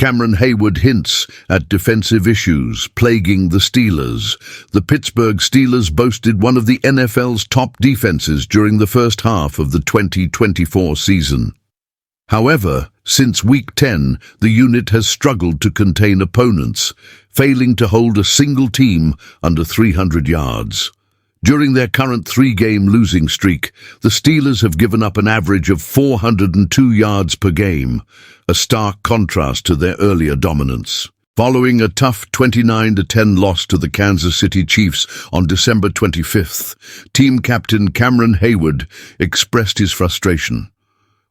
Cameron Hayward hints at defensive issues plaguing the Steelers. The Pittsburgh Steelers boasted one of the NFL's top defenses during the first half of the 2024 season. However, since Week 10, the unit has struggled to contain opponents, failing to hold a single team under 300 yards. During their current three-game losing streak, the Steelers have given up an average of 402 yards per game, a stark contrast to their earlier dominance. Following a tough 29-10 loss to the Kansas City Chiefs on December 25th, team captain Cameron Hayward expressed his frustration.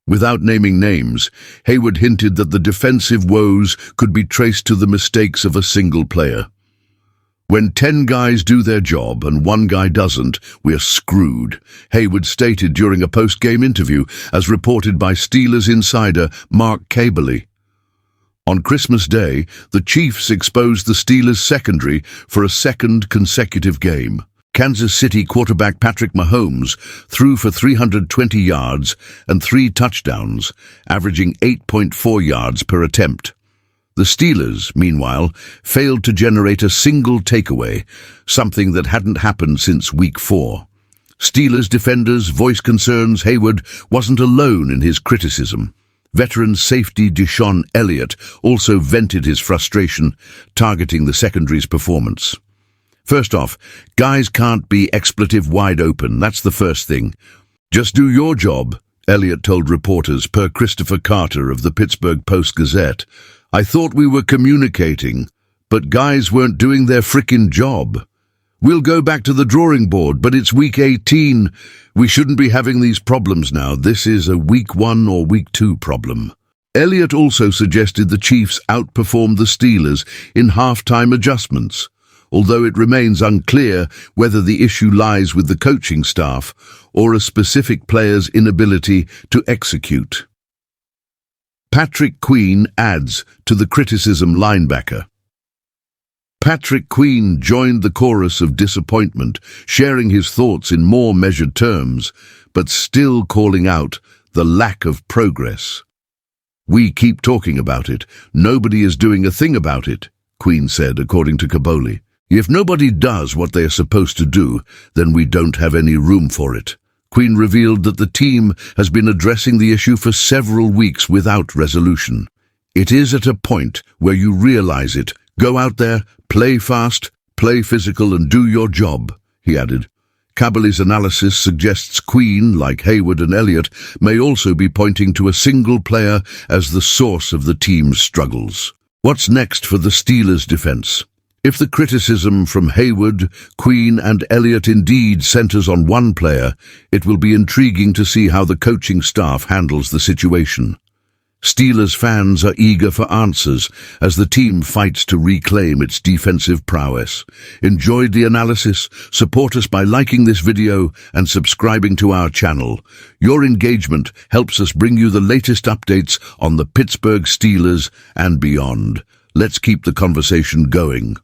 Without naming names, Hayward hinted that the defensive woes could be traced to the mistakes of a single player. "When 10 guys do their job and one guy doesn't, we're screwed," Hayward stated during a post-game interview, as reported by Steelers insider Mark Kaberle. On Christmas Day, the Chiefs exposed the Steelers' secondary for a second consecutive game. Kansas City quarterback Patrick Mahomes threw for 320 yards and 3 touchdowns, averaging 8.4 yards per attempt. The Steelers, meanwhile, failed to generate a single takeaway, something that hadn't happened since Week 4. Steelers defenders voiced concerns Hayward wasn't alone in his criticism. Veteran safety Deshaun Elliott also vented his frustration, targeting the secondary's performance. "First off, guys can't be expletive wide open, that's the first thing. Just do your job," Elliott told reporters, per Christopher Carter of the Pittsburgh Post-Gazette. "I thought we were communicating, but guys weren't doing their frickin' job. We'll go back to the drawing board, but it's Week 18. We shouldn't be having these problems now. This is a Week 1 or Week 2 problem." Elliott also suggested the Chiefs outperformed the Steelers in halftime adjustments, although it remains unclear whether the issue lies with the coaching staff or a specific player's inability to execute. Patrick Queen adds to the criticism linebacker. Patrick Queen joined the chorus of disappointment, sharing his thoughts in more measured terms, but still calling out the lack of progress. "We keep talking about it. Nobody is doing a thing about it," Queen said, according to Kaberle. "If nobody does what they are supposed to do, then we don't have any room for it." Queen revealed that the team has been addressing the issue for several weeks without resolution. "It is at a point where you realize it. Go out there, play fast, play physical, and do your job," he added. Kaberle's analysis suggests Queen, like Hayward and Elliott, may also be pointing to a single player as the source of the team's struggles. What's next for the Steelers' defense? If the criticism from Hayward, Queen and Elliott indeed centers on one player, it will be intriguing to see how the coaching staff handles the situation. Steelers fans are eager for answers as the team fights to reclaim its defensive prowess. Enjoyed the analysis? Support us by liking this video and subscribing to our channel. Your engagement helps us bring you the latest updates on the Pittsburgh Steelers and beyond. Let's keep the conversation going.